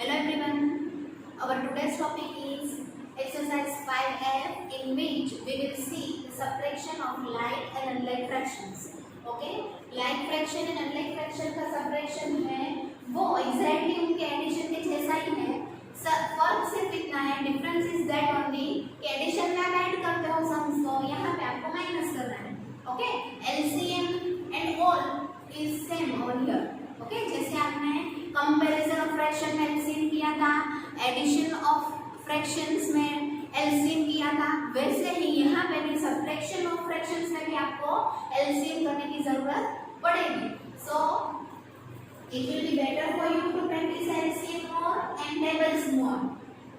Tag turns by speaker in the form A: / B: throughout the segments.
A: Hello everyone. Our today's topic is exercise 5F, in which we will see the subtraction of like and unlike fractions. Okay? Like fraction and unlike fraction का subtraction है वो exactly उनके addition के जैसा ही है. फर्क सिर्फ इतना है, difference is that only कि addition में आप add करते हो sums को, यहाँ पे आपको minus करना है. Okay? LCM and all is same over here. Okay? जैसे आपने कंपैरिजन ऑफ फ्रैक्शन में एलसीएम किया था, एडिशन ऑफ फ्रैक्शंस में एलसीएम किया था, वैसे ही यहाँ पे भी सब्ट्रैक्शन ऑफ फ्रैक्शंस में भी आपको एलसीएम करने की जरूरत पड़ेगी. So it will be better for you to practise LCM more and tables more.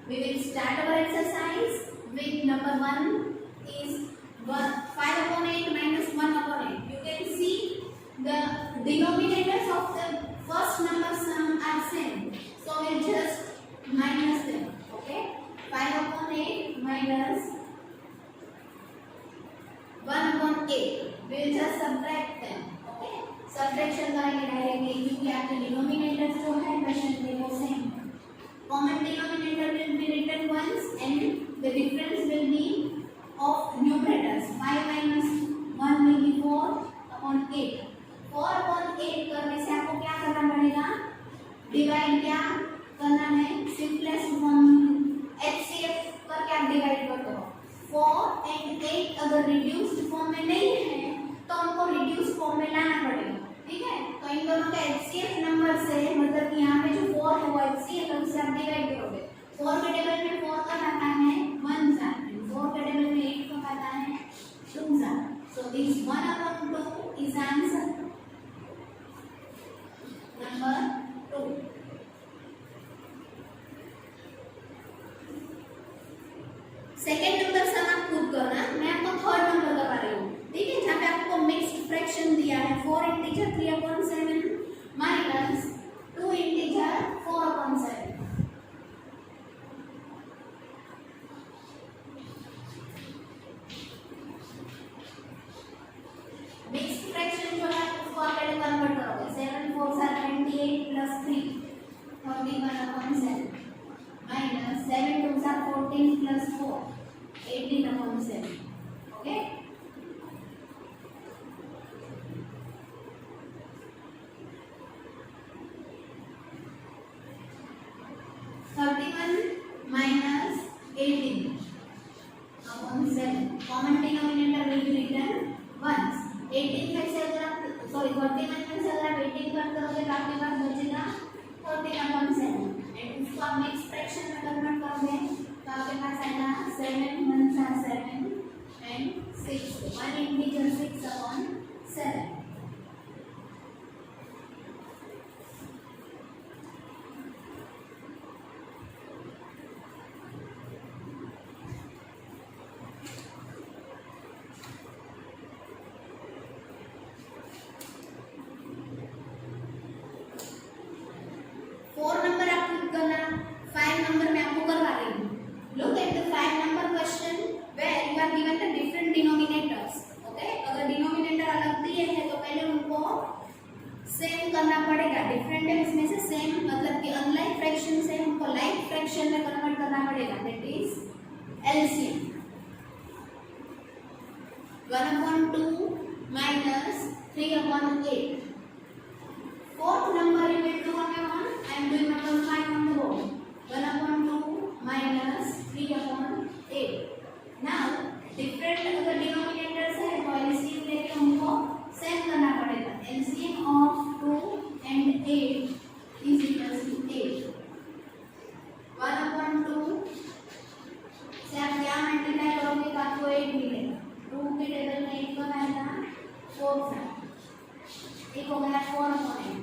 A: We will start our exercise with number 1 is 5/8 minus 1/8. You can see the denominators of the first number sum are same, so we'll just minus them. Okay, 5/8 minus 1/8, we'll just subtract them. Okay, subtraction करेंगे directly क्योंकि आपके denominators जो है question में वो same. Common denominator will be written once and the difference will be of numerators. 5 minus 1 will be 4/8. 4/8 करने से आपको क्या करना पड़ेगा, डिवाइड क्या करना है, सिंपलेस्ट फॉर्म HCF करके आप डिवाइड कर दो. 4 and 8 अगर रिड्यूस्ड फॉर्म में नहीं है तो हमको रिड्यूस्ड फॉर्म में लाना पड़ेगा. ठीक है, तो इन दोनों का HCF नंबर से मतलब कि यहाँ पे जो 4 है वो HCF है, उससे आप डिवाइड करोगे. 4 के टेबल में 4 का आता है 1 सा, 4 के टेबल में 8 का आता है 2 सा. So this 1/2 is answer. Number 2. Second number sum आप खुद करना, मैं आपको थर्ड नंबर करवा रही हूँ. ठीक है, जहाँ पे आपको मिक्स्ड फ्रैक्शन दिया है 4 integer 3/7 minus 2 integer 4/7. Mixed fraction जो है उसको आप पहले कन्वर्ट करोगे. 7 4 28 plus 3 31/7 minus 7 2 14 plus 4 18/7. Okay, minus 18/7. Common denominator will be written once. 18 में से अगर आप 31 में से अगर आप 18 कट करोगे तो आपके पास बचेगा 14/7 एंड उसको आप मिक्स फ्रैक्शन में कन्वर्ट करोगे तो आपके पास आएगा 7 1 7 एंड 6 1 इंटीजर 6/7. सेम करना पड़ेगा. डिफरेंट है उसमें से सेम मतलब कि अनलाइक फ्रैक्शन से हमको लाइक फ्रैक्शन में कन्वर्ट करना पड़ेगा. That is LCM. 1/2 minus 3/8. Fourth number you will do on your own. I am doing number 5 on the board. 1/2 minus 3/8. Now different अगर डिनोमिनेटर्स है तो एलसीएम लेके हमको सेम करना पड़ेगा. LCM of 2 and 8 is equal to 8. 1/2 से आप क्या मल्टीप्लाई करोगे तो आपको 8 मिलेगा. 2 के टेबल में 8 कब आएगा 4 सा, एक हो गया 4/8.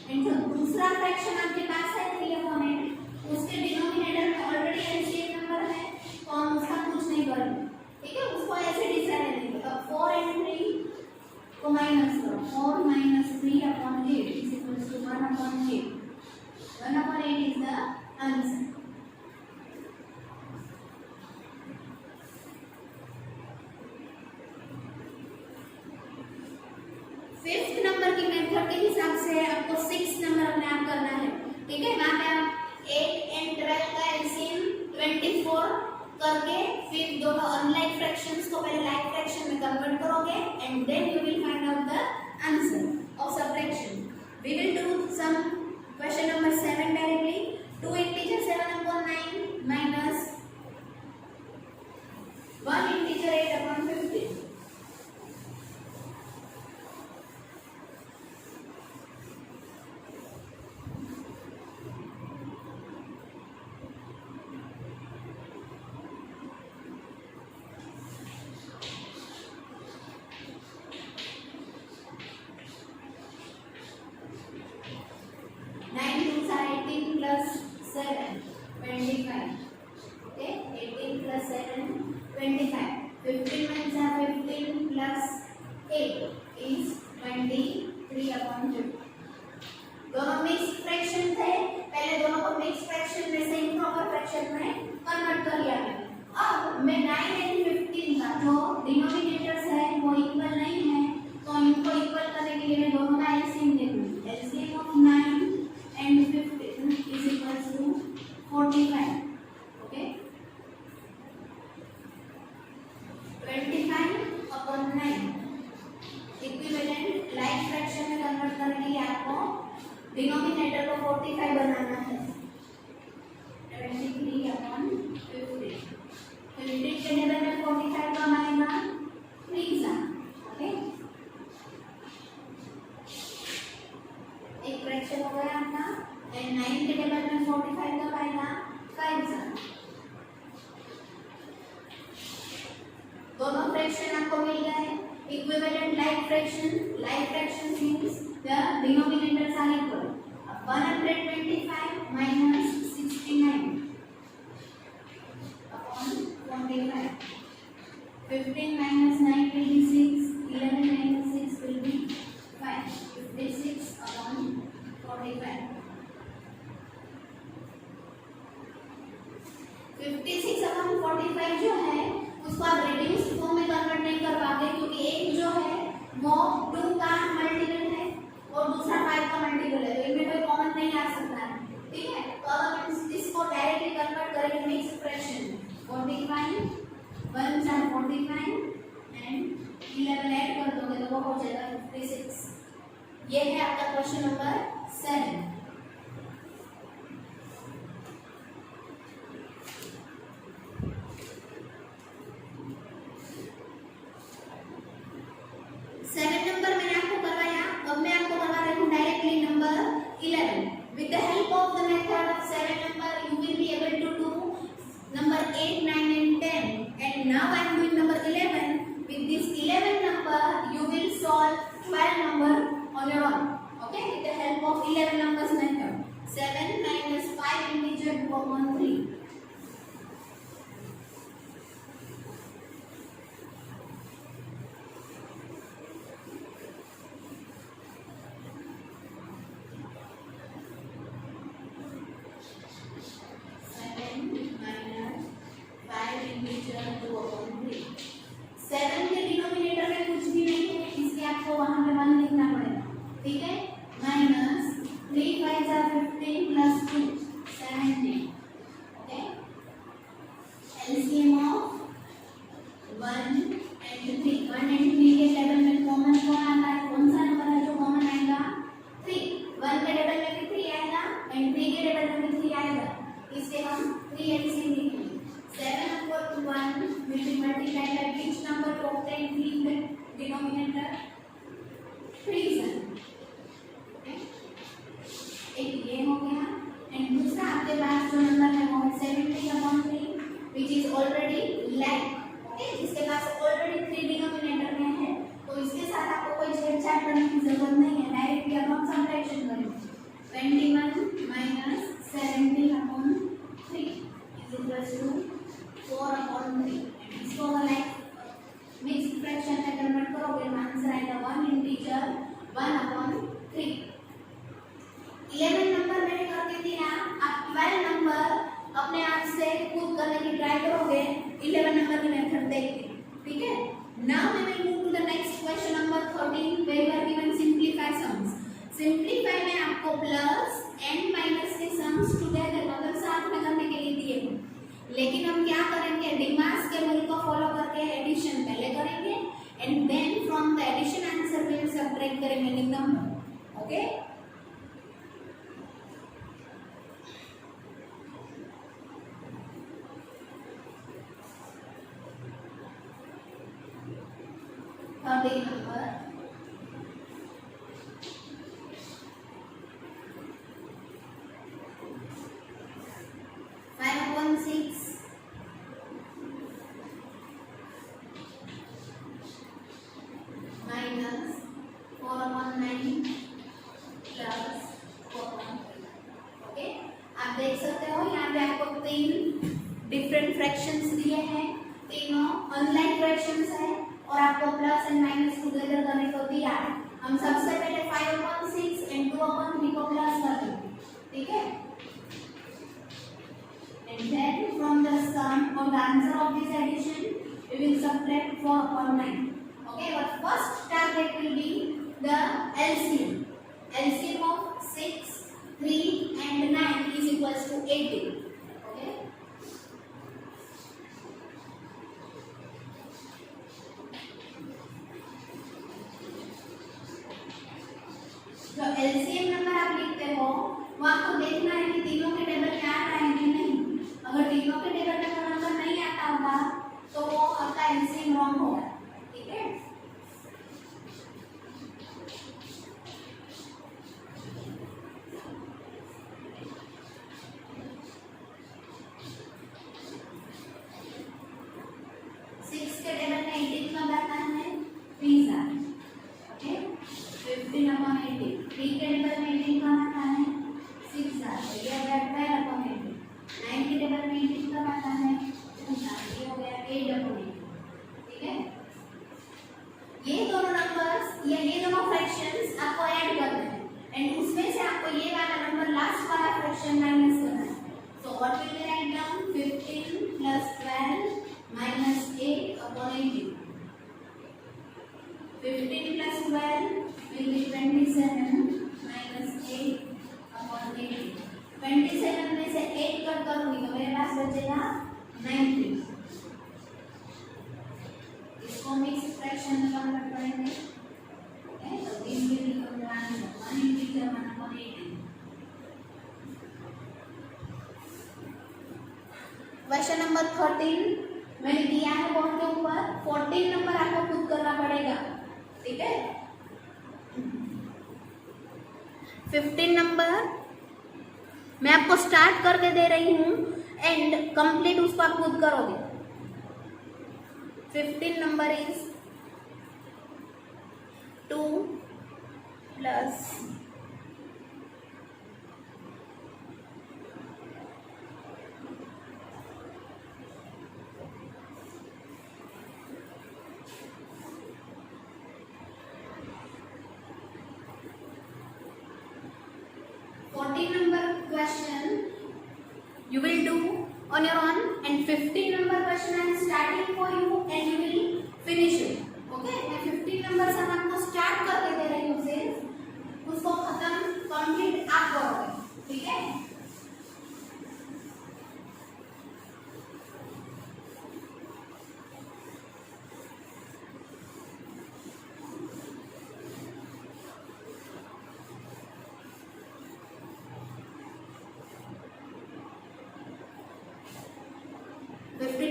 A: एंड जो दूसरा फ्रैक्शन आपके पास है 3/8, उसके डिनोमिनेटर में ऑलरेडी LCM नंबर है तो हम उसका कुछ नहीं करेंगे. ठीक है, उसको ऐसे डिसाइड करेंगे. अब 4 and 3 को माइनस करो. 4 minus 3/8 is equal to 1/8. 1/8 is the answer. Fifth number की मेथड के हिसाब से आपको 6 नंबर अपने आप करना है. ठीक है, वहाँ पे आप 8 एंड 12 का एलसीएम 24 करके फिर दोनों अनलाइक फ्रैक्शंस को पहले लाइक फ्रैक्शन में कन्वर्ट करोगे and then you will find out the answer of subtraction. We will do some question number 7 directly. 2 integer 7 upon 9 minus 1 integer 8 upon 15. Plus 7, 25. Okay, 18 plus 7, 25. 15 minus 15 plus 8 is 23 upon 2. दोनों mix fraction थे, पहले दोनों को mix fraction में से improper fraction में convert कर लिया मैंने. अब मैं 9 एंड 15 का जो डिनोमिनेटर्स है वो इक्वल नहीं है, तो इनको इक्वल करने के लिए मैं दोनों का एलसीएम देखूंगी. LCM of 9 and 15 is equal to 45. Okay, 25 upon 9 equivalent like fraction में कन्वर्ट करने के लिए आपको डिनोमिनेटर को 45 बनाना है. 23 upon 15. 15 के जगह में 45 कम आएगा 3 सा. ओके, एक फ्रैक्शन हो गया आपका एंड 9 के टेबल में 45 कब आएगा 5 सा. दोनों फ्रैक्शन आपको मिल गए. Equivalent like fraction means the denominators are equal. 125 minus 69 upon 45. 15 minus 9 will be 6. 11 minus 6 will be 5. 56 upon 45. 56 upon 45 जो है उसको आप रिड्यूस्ड फॉर्म में कन्वर्ट नहीं कर पाते क्योंकि एक जो है वो 2 का मल्टीपल है और दूसरा 5 का मल्टीपल है, तो इनमें कोई कॉमन नहीं आ सकता है. ठीक है, तो अगर हम इसको डायरेक्टली कन्वर्ट करेंगे मिक्स फ्रैक्शन 45 1 * 45 एंड 11 ऐड कर दोगे तो वो हो जाएगा 56. ये है आपका क्वेश्चन नंबर 7. नंबर मैंने आपको करवाया. अब मैं आपको करवा रही हूँ directly number 11. With the help of the method of 7 number you will be able to do number 8 9 and 10 and now I am doing number 11. with this 11 number you will solve 12 number on your own. Okay, with the help of 11 numbers method. 7 minus 5 integer 2 upon 3. Seven के denominator में कुछ भी नहीं है इसलिए आपको वहां पे 1 लिखना पड़ेगा. ठीक है, minus 3 5 are 15 plus 2 17. Okay, LCM of 1 and 3. 1 and 3 के टेबल में कॉमन कौन आता है? कौन सा नंबर है जो कॉमन आएगा? 3. 1 के टेबल में भी 3 आएगा एंड 3 के टेबल में भी 3 आएगा, इससे हम 3 एलसीएम लिखेंगे. 7 upon 1 will be multiplied by which number to obtain 3 in the denominator? 3. Okay, एक ये हो गया एंड दूसरा आपके पास जो नंबर है वो है 70 upon 3 which is already like. Okay, इसके पास ऑलरेडी 3 डिनोमिनेटर में है तो इसके साथ आपको कोई छेड़छाड़ करने की जरूरत नहीं है. डायरेक्टली अब हम सबट्रैक्शन करेंगे. 21 minus 70 upon 3 is equals to 4 upon 3. इसको लाइक मिक्स फ्रैक्शन में कन्वर्ट करोगे आंसर आएगा 1 इंटीजर 1 upon 3. 11 नंबर मैंने करके दिया. आप 12 नंबर अपने आप से खुद करने की ट्राई करोगे 11 नंबर की मेथड देख के. ठीक है, now we will move to the next question number 13 where we are given simplify sums. Simplify में आपको प्लस एंड माइनस के sums together okay. Third number 5/6 minus 4/9 plus 4/8। Okay, आप देख सकते हो यहाँ पे आपको तीन डिफरेंट फ्रैक्शंस दिए हैं, तीनों अनलाइन फ्रैक्शंस है और आपको प्लस एंड माइनस टुगेदर करने को दिया है। हम सबसे पहले 5/6 एंड 2/3 को प्लस कर देंगे, ठीक है। And then from the sum or the answer of this addition, we will subtract 4/9. Okay, but first target will be the LCM. LCM of 6, 3 and 9 is equals to 18. Okay. जो LCM number आप लिखते हो वो आपको देखना है कि तीनों के टेबल में आ रहा है कि नहीं। अगर तीनों के टेबल में कोई नंबर नहीं आता होगा तो वो आपका एलसीएम रॉन्ग होगा, ठीक है। सिक्स के टेबल में 18 कब आता है? 3 आता है, ओके। 15/18 3 के टेबल में 18 कब आता है? 6 आता है, ये 12/18। 9 के टेबल में 18 कब आता है? 2 आता है, ये हो गया 8/18, ठीक है। ये दोनों नंबर्स या ये दोनों फ्रैक्शंस आपको ऐड करने हैं एंड उसमें से आपको ये वाला नंबर लास्ट वाला फ्रैक्शन माइनस करना है। So what will we write down? 15 + 12 - 8/18। 15 + 12 will be 27 - 8/18। 27 में से 8 कट करूंगी तो मेरे पास बचेगा 19। इसको मिक्स फ्रैक्शन में कन्वर्ट करेंगे, ओके। तो this will become 1 integer 1/18। Question number 13 मैंने दिया है बोर्ड के ऊपर। 14 नंबर आपको खुद करना पड़ेगा, ठीक है। 15 नंबर मैं आपको स्टार्ट करके दे रही हूँ एंड कंप्लीट उसको आप खुद करोगे। 15 number is 2 + 14 number question you will do on your own and 15 number question I am starting for you and you will finish it, okay। मैं 15 नंबर से आपको स्टार्ट करके दे रही हूँ, सिर्फ उसको खत्म कंप्लीट आप करोगे, ठीक है।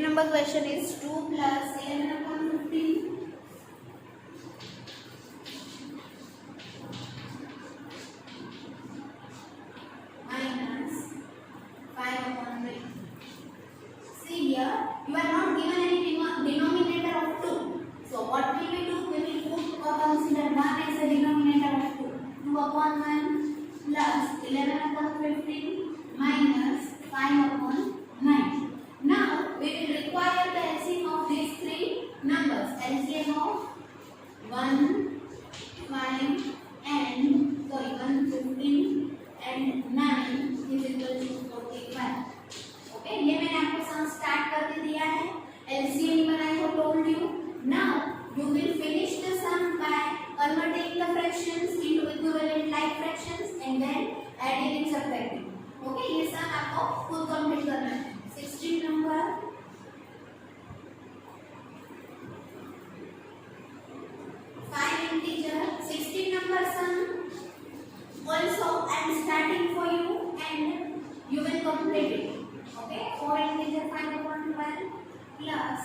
A: Number question is 2 + 11/15 minus 5/20. See here, you are not given any denominator of 2. So what will we do? We will put or consider 1 as a denominator of 2. 2/1 plus 11/15 minus 5/9. Now we will require the LCM of these three numbers. LCM of 1, 5 and 15 and 9 is equal to 45. Okay, ये मैंने आपको सम start करके दिया है। LCM बनाए हो told you. Now you will finish the sum by converting the fractions into equivalent like fractions and then adding and subtracting. Okay, ये सम आपको खुद complete plus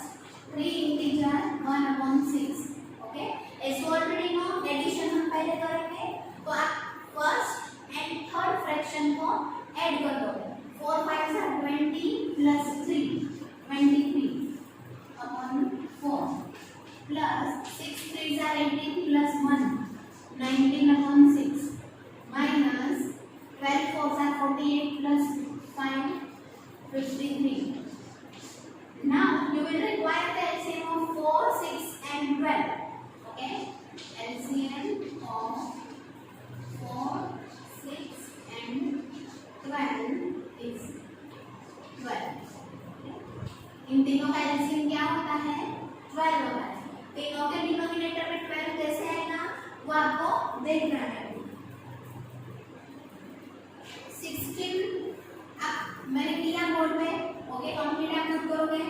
A: 3 integer 1 upon 6. Okay, इसको ऑलरेडी नो एडिशन हम पहले करेंगे तो आप फर्स्ट एंड थर्ड फ्रैक्शन को ऐड कर दोगे. 4 5 are 20 plus 3 23 upon 4 plus 6 3 are 18 plus 1 19 upon 6 minus 12 4 are 48 plus 5 53. Now you will require the LCM of 4, 6 and 12. Okay? LCM of 4, 6 and 12 is 12. इन तीनों का LCM क्या होता है? 12 होता है. तीनों के डिनोमिनेटर में 12 कैसे आएगा वो आपको देखना है. 16 अब मैंने किया बोर्ड पे. ओके, कंप्लीट आप खुद करोगे.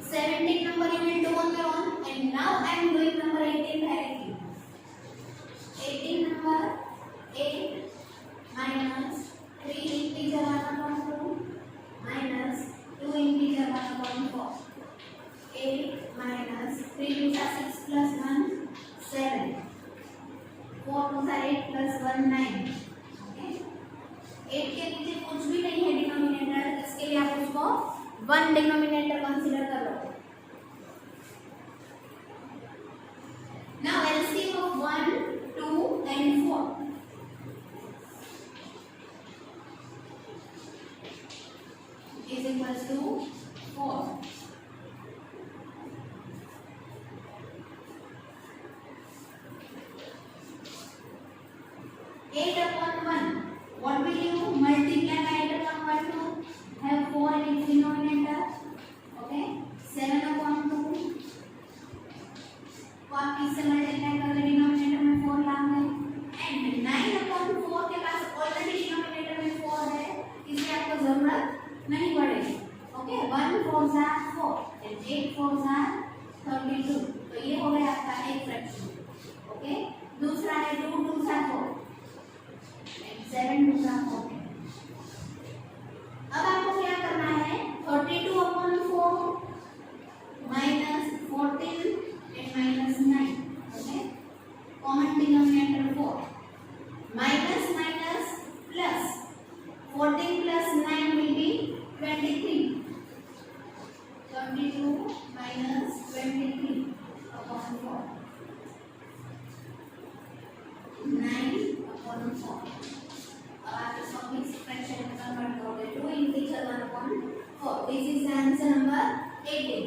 A: 17 number you will do on your own, and now I am doing number 18 directly. 18 number 8 minus 3 integer 1 upon 2 minus 2 integer 1 upon 4. 8 minus 3 2 are 6 plus 1 7. 4 2 are 8 plus 1 9. Okay, 8 के नीचे कुछ भी नहीं है डिनोमिनेटर, इसके लिए आप उसको 1 डिनोमिनेटर कंसीडर कर लो. Now LCM of 1, 2 and 4. Is equals to 4. Eight upon 1. What will you multiply by 8 upon 1 to have 4 in its denominator? Okay. 7 upon 2. को आप इससे मल्टीप्लाई करके डिनोमिनेटर में 4 लाओगे. एंड 9 अपॉन 4 के पास ऑलरेडी डिनोमिनेटर में 4 है, इसलिए आपको जरूरत नहीं पड़ेगी. Okay, 1 4 are 4 and 8 4 are 32. तो ये हो गया आपका एक फ्रैक्शन. ओके, दूसरा है 2 2 are 4 and 7 2 are 4. अब आपको क्या करना है? 32 upon 4 minus 14 and minus 9. Okay, common denominator 4. Minus minus plus 14 plus 9 will be 23. 22 minus 23 upon 4. 9 upon 4. अब आप इसको मिक्स फ्रैक्शन में कन्वर्ट करोगे. 2 integer 1 upon 4. This is the answer number 18.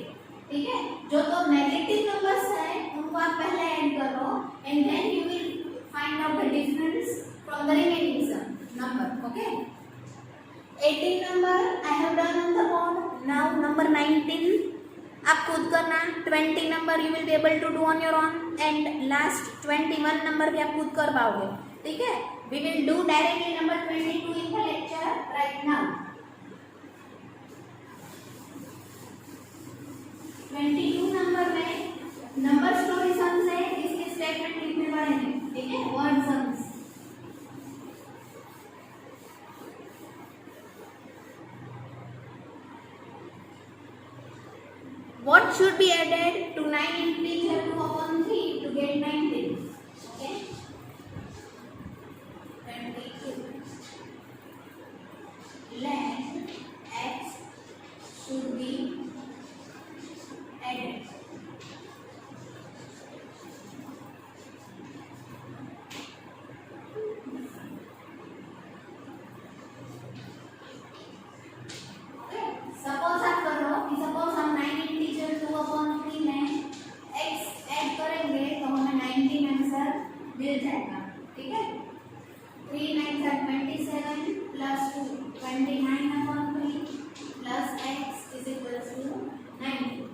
A: ठीक है, जो तो नेगेटिव नंबर्स हैं उनको आप पहले ऐड करो and then you will find out the difference from the remaining sum number. Okay, 18 number I have done on the board. Now number 19 आप खुद करना. 20 number you will be able to do on your own and last 21 number भी आप खुद कर पाओगे. ठीक है, we will do directly number 22 in the lecture right now. 22 number में नंबर स्टोरी सम्स है, इसके स्टेटमेंट लिखने पड़ेंगे. ठीक है, word sums. What should be added to 9 integer 2 upon 3 to get 19? Okay, 22. Let x should be added. Suppose आप करो कि सपोज हम 9 इंटीजर 2 अपॉन 3 में x ऐड करेंगे तो हमें 19 आंसर मिल जाएगा. ठीक है, 3 9 27 plus 2 29 upon 3 plus x is equal to 90.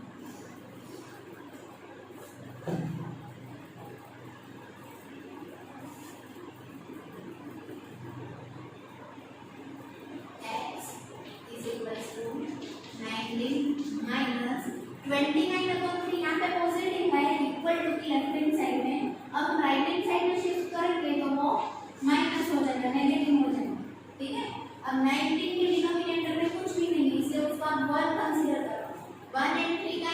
A: Minus 29 upon 3 यहाँ पे पॉजिटिव है इक्वल टू की लेफ्ट हैंड साइड में. अब हम राइट हैंड साइड में शिफ्ट करेंगे तो वो माइनस हो जाएगा, नेगेटिव हो जाएगा. ठीक है, अब 19 के डिनोमिनेटर में कुछ भी नहीं है, इसलिए उसको आप 1 कंसीडर करो. 1 and 3 का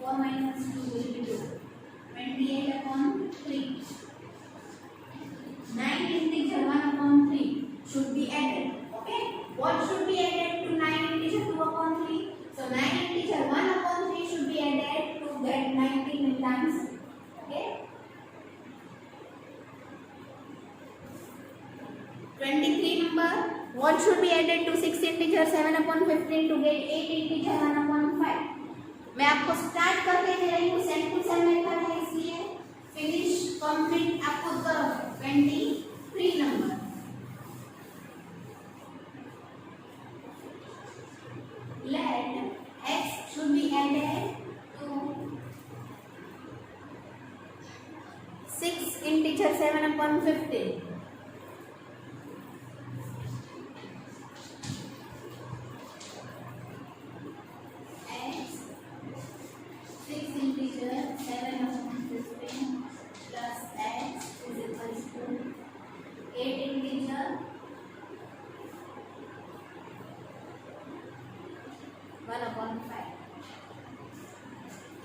A: 4 minus 2 will be 2. 28 upon 3. 9 integer 1 upon 3 should be added. Okay. What should be added to 9 integer 2 upon 3? So 9 integer 1 upon 3 should be added to get 19 times. Okay. 23 number. What should be added to 6 integer 7 upon 15 to get 8 integer 1 upon 5? मैं आपको start करके दे रही हूँ, same to same method है इसलिए finish complete आप खुद करोगे. 23 number. Let x should be added to 6 integer 7 upon 15.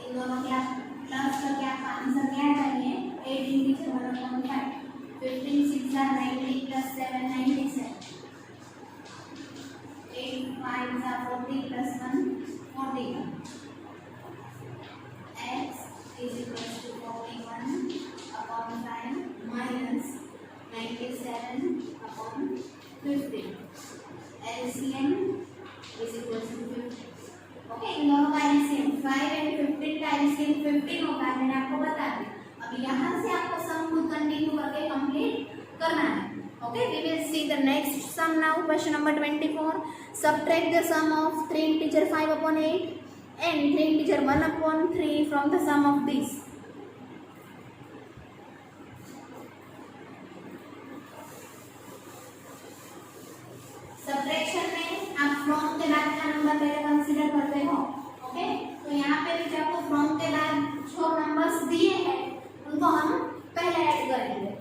A: इन दोनों क्या प्लस का क्या आंसर क्या चाहिए? 8 integer 1/5. 15 6 are 90 plus 7 97. 8 5 are 40 plus 1 41. X is equal to 41 upon 5 minus 97 upon 50. LCM is equal to 50. Okay. इन दोनों का एलसीएम 5 एंड 15 का एलसीएम 15 होगा. मैंने आपको बता दिया. अब यहाँ से आपको सम को कंटिन्यू करके कंप्लीट करना है. Okay. We will see the next sum now. Question number 24. Subtract the sum of 3 integer 5 upon 8 and 3 integer 1 upon 3 from the sum of these. Subtraction में आप फ्रॉम के बाद का नंबर पहले कंसीडर करते हो. ओके. तो यहाँ पे भी आपको फ्रॉम के बाद जो नंबर्स दिए हैं उनको हम पहले ऐड करेंगे.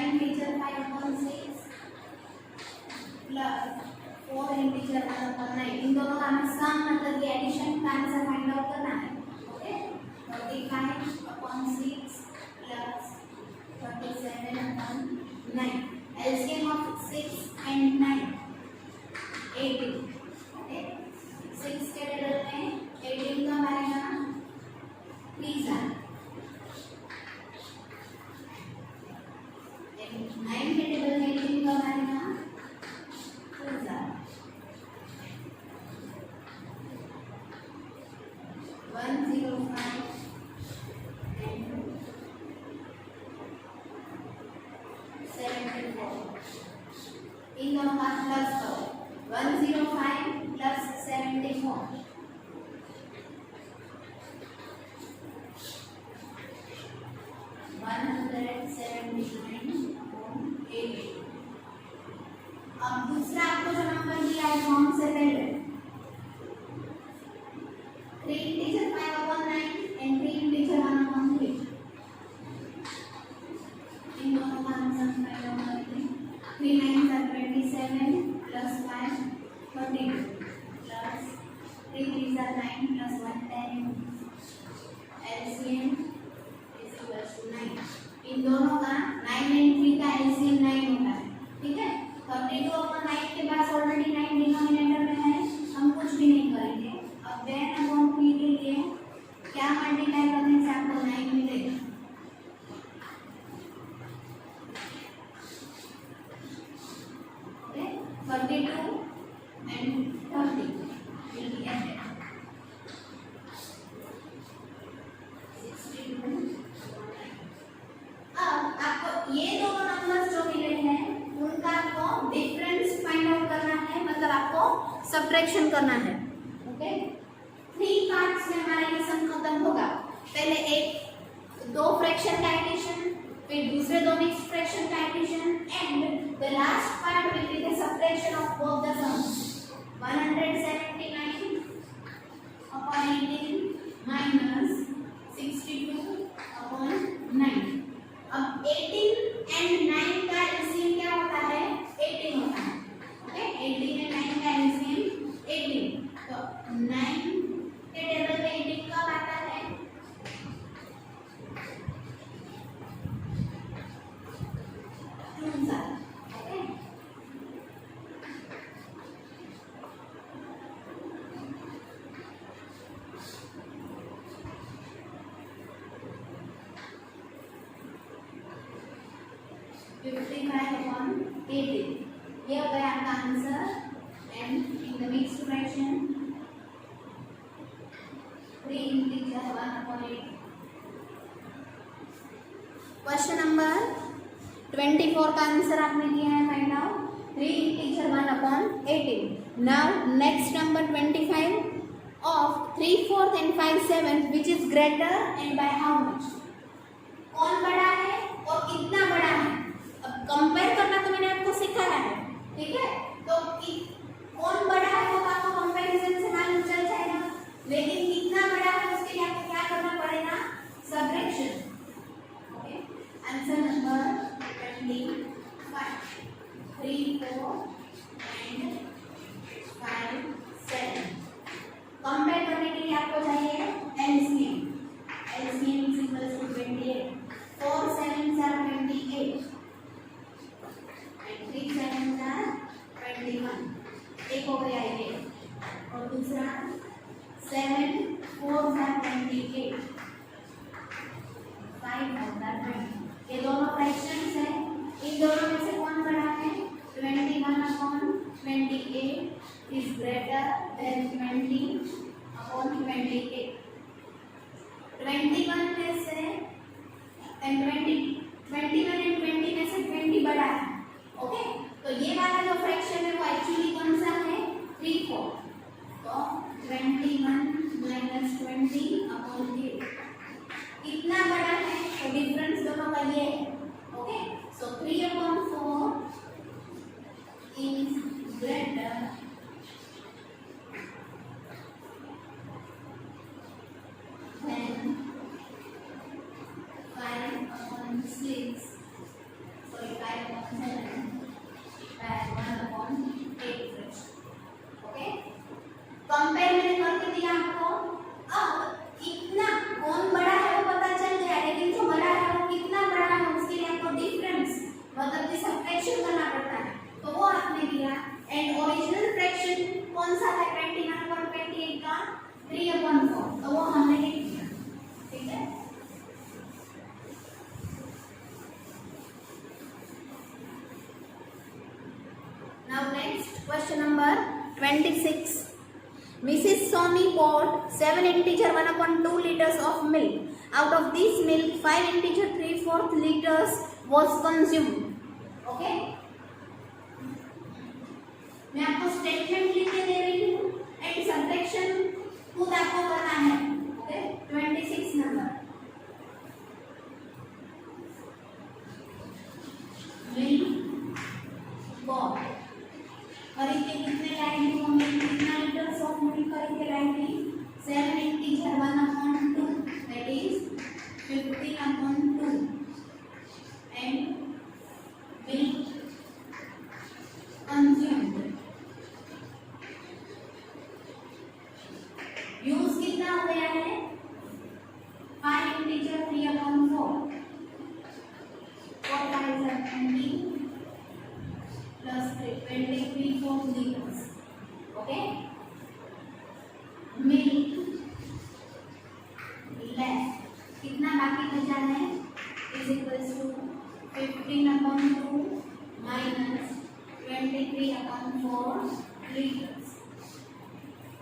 A: Integer 5 upon 6 plus 4 integer 1 upon 9. इन दोनों का हमें सम मतलब कि एडिशन का आंसर फाइंड आउट करना है. Okay. 45 upon 6 plus 37 upon 9. LCM of 6 and 9 18. Okay. 6 के टेबल में 18 का आएगा 3 9 के टेबल में 18 का आएगा 2 105 and 74. इन दोनों का प्लस करो. 105 प्लस 74 179 upon 80. अब दूसरा आपको जो नंबर दिया है फॉर्म से पहले 3 integer 5 upon 9 and 3 integer 1 upon 3. इन दोनों का आंसर फाइंड आउट करते हैं. 3 9 are 27 plus 5 42 plus 3 3 are 9 plus 110. LCM is equal to 9. इन दोनों का 9 and 3 का LCM 9 होता है. ठीक है. 32 upon 9 के पास ऑलरेडी 9 डिनोमिनेटर में है. हम कुछ भी नहीं करेंगे. अब 10 upon 3 के लिए क्या मल्टीप्लाई करने से आपको 9 मिलेगा? Okay. 32 and 30 will be added. 62. अब आपको ये दोनों नंबर्स जो मिले हैं उनका आपको डिफरेंस फाइंड आउट करना है. मतलब आपको सब्ट्रैक्शन करना है. ओके. 3 पार्ट्स में हमारा ये सम खत्म होगा. पहले एक दो फ्रैक्शन का एडिशन, फिर दूसरे दो मिक्स्ड फ्रैक्शन का addition and the last part will be the subtraction of both the sums. 179 upon 18 minus 62 upon 9. अब 18 and cartoons are. Okay. Fifty-five upon 80. ये हो गया आपका answer and in the mixed fraction 3 integer 1 upon 80. Question number 24 का answer आपने दिया है find out 3 integer 1 upon 80. Now next number 25 of 3/4 and 5/7 which is greater and by how much. कौन बड़ा है और कितना बड़ा है. अब कंपेयर करना तो मैंने आपको सिखाया है, ठीक है. तो कौन बड़ा है वो आपको कंपैरिजन से मालूम चल जाएगा, लेकिन कितना बड़ा है उसके लिए आपको क्या करना पड़ेगा, subtraction. Okay. Answer number 25 3 4 and 5 7. Compare करने के लिए आपको चाहिए LCM. LCM is equal to 28. 4 7s are 28 and 3 7s are 21. एक हो गया ये और दूसरा 7 4s are 28 5 are 20. ये दोनों फ्रैक्शंस हैं. इन दोनों में से कौन बड़ा है. 21 upon 28 is greater than 20 upon 28. 21 में से and 21 and 20 में से 20 बड़ा है. ओके. तो ये वाला जो फ्रैक्शन है वो एक्चुअली कौन सा है 3/4. तो 21 minus 20 upon 8 कितना बड़ा है. तो डिफरेंस दोनों का ये है. Okay. So 3 upon 4 is greater than 5 upon 6. Sorry, 5 upon 7 and 1 upon 8 fraction. Okay. Compare मैंने करके दिया आपको. अब कितना कौन बड़ा है वो पता चल गया, लेकिन जो बड़ा है वो कितना बड़ा है उसके लिए आपको डिफरेंस मतलब कि सबट्रैक्शन करना पड़ता है. तो वो आपने दिया. एंड ओरिजिनल फ्रैक्शन कौन सा था 21 upon 28 का 3 upon 4. तो वो हमने लिख दिया. ठीक है. Now next question number 26. Mrs. Soni bought 7 integer 1 upon 2 liters of milk. Out of this milk, 5 integer 3/4 liters was consumed. Okay? मैं आपको स्टेटमेंट लिख के दे रही हूँ एंड सबट्रैक्शन खुद आपको करना है. ओके. 26 नंबर मिल्क बॉट खरीद के कितने लाई थी मम्मी, कितना लीटर्स ऑफ मिल्क खरीद के लाई थी 7 integer 1 upon 2 that is 15 upon 2 and milk consumed. Use कितना हो गया है 5 integer 3 upon 4 4 5 are 20 plus 23/4 liters. Okay. Milk less कितना बाकी बचा है is equals to 15 upon 2 minus 23 upon 4 liters.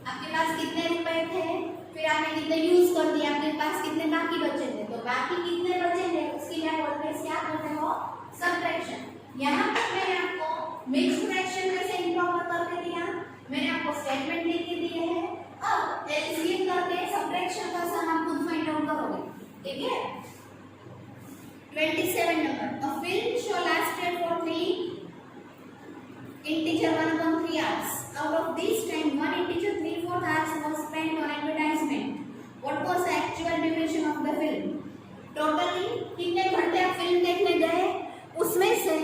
A: आपके पास कितने रुपए थे, फिर आपने कितने यूज कर दिए, आपके पास कितने बाकी बचे थे. तो बाकी कितने बचे थे उसके लिए आप ऑलवेज क्या करते हो सबट्रैक्शन. यहाँ पर मैंने आपको मिक्स्ड फ्रैक्शन कैसे इंप्रूव करके दिया, मैंने आपको स्टेटमेंट लिख के दिए हैं. अब एलसीएम करके सबट्रैक्शन का सम आप खुद फाइंड आउट करोगे. ठीक है. 27 number. A film show lasted for 3 integer 1 upon 3 hours. Out of this time, 1 integer 3/4 hours was spent on advertisement. What was the actual duration of the film? Totally कितने घंटे आप film देखने गए, उसमें से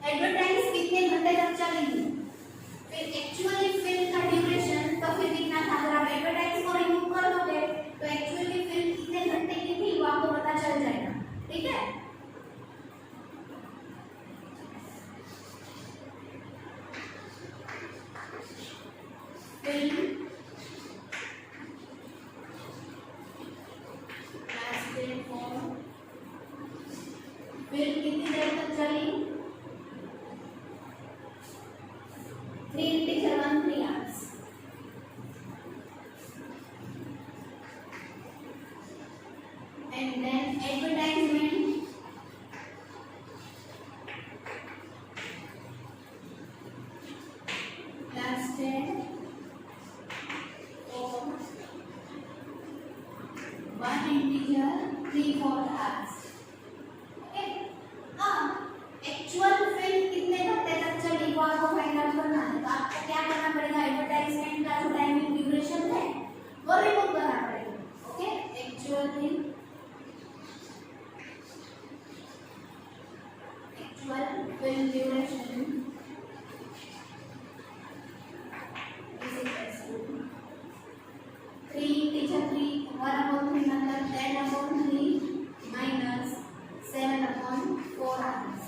A: एडवर्टाइज कितने घंटे तक चलेगी, फिर एक्चुअली फिल्म का ड्यूरेशन तो फिर कितना था. अगर आप एडवर्टाइज को रिमूव कर दोगे तो एक्चुअली फिल्म कितने घंटे की थी वो आपको पता चल जाएगा. ठीक है. फिर कितनी देर तक चली? 3 integer 1 3 hours. And then advertisement lasted for 1 integer 3-4 hours. Okay. Actual film कितने घंटे तक चली वो आपको फाइंड आउट करना है। तो आपको क्या करना पड़ेगा? एडवर्टाइजमेंट का जो टाइमिंग ड्यूरेशन है वो रिमूव करना पड़ेगा। Okay, actual film duration is equals to 3 integer 3 1/3 मतलब 10/3 minus 7/4 hours।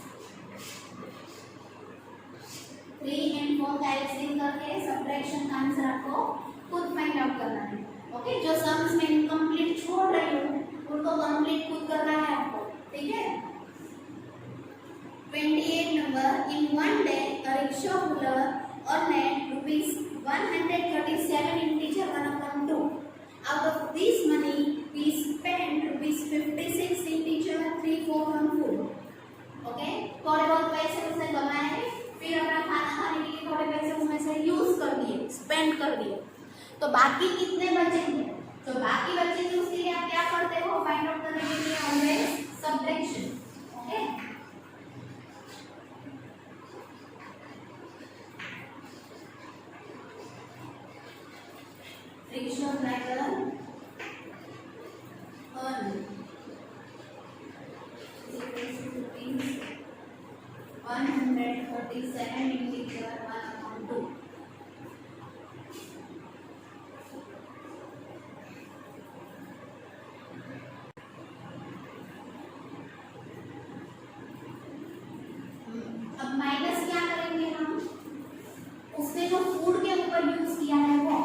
A: 3 and 4 का एडिशन करके सब्ट्रैक्शन का आंसर आपको खुद फाइंड आउट करना है। ओके, जो सम्स में इनकम्प्लीट छोड़ रही हो उनको कंप्लीट खुद करना है आपको। ठीक है। 28 number, in one day a rickshaw puller earned rupees 137 integer 1/2. Out of this money we spent rupees 56 integer 3414. Okay, थोड़े बहुत पैसे उसने कमाए, फिर अपना खाना खाने के लिए थोड़े पैसे उसमें से यूज कर दिए, स्पेंड कर दिए। तो बाकी कितने बचेंगे? तो बाकी बचेंगे उसके लिए आप क्या करते हो? फाइंड आउट करने के लिए always subtraction. Okay, rickshaw driver earned is equals to rupees 137 integer 1/2. अब माइनस क्या करेंगे हम? उसने जो फूड के ऊपर यूज किया है वो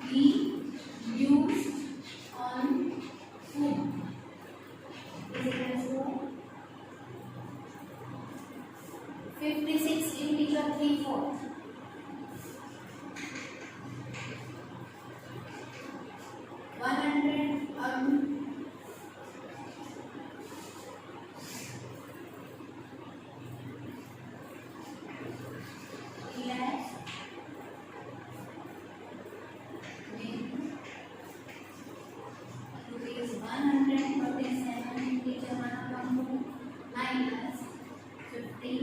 A: ही used on food is equals to 56 integer 3/4. 100 137 integer 1/2 minus 56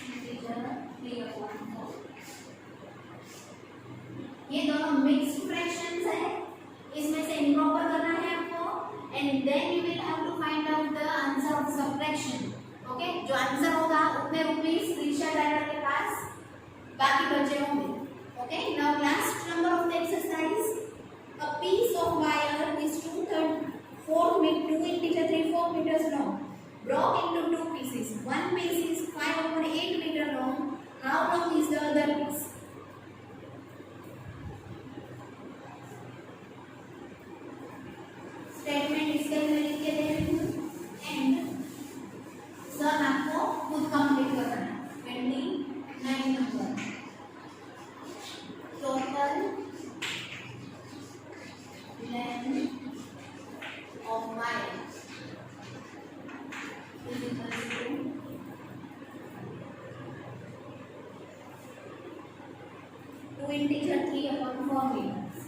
A: integer 3/4. ये दोनों मिक्स्ड फ्रैक्शंस है, इसमें से इम्प्रॉपर करना है आपको and then you will have to find out the answer of subtraction. Okay, जो आंसर होगा उतने रुपीस रिक्शा ड्राइवर के पास बाकी बचे होंगे। Okay, now last number of the exercise. A piece of wire is 2 integer 3/4 meters long, broke into 2 pieces. One piece is 5/8 meter long. How long is the other piece? Statement इसके लिए लिख के दे रही हूँ and सर आपको खुद complete करना है। 29 number total length of wire is equals to 2 integer 3/4 meters.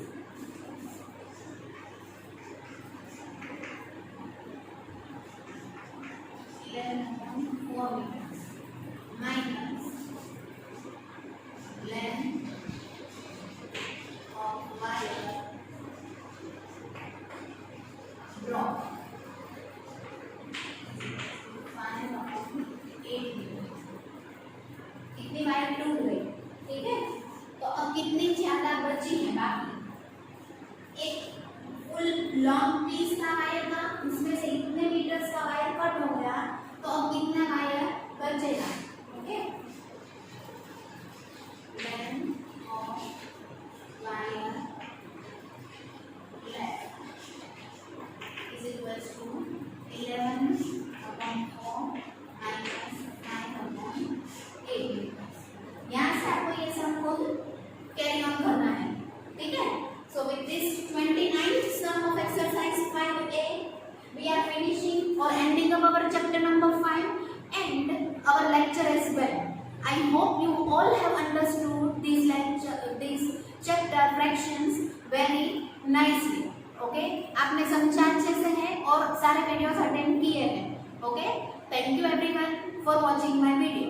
A: Length 4 meters minus length of wire broke 5/8 meters. कितनी वायर टूट गई? ठीक है, तो अब कितनी ज्यादा बची है बाकी? एक फुल लॉन्ग पीस का वायर था, उसमें से इतने मीटर्स का वायर कट हो गया, तो अब कितना wire I hope you all have understood these chapter fractions very nicely. Okay आपने समझा अच्छे से है और सारे वीडियोस अटेंड किए हैं. Okay thank you everyone for watching my video.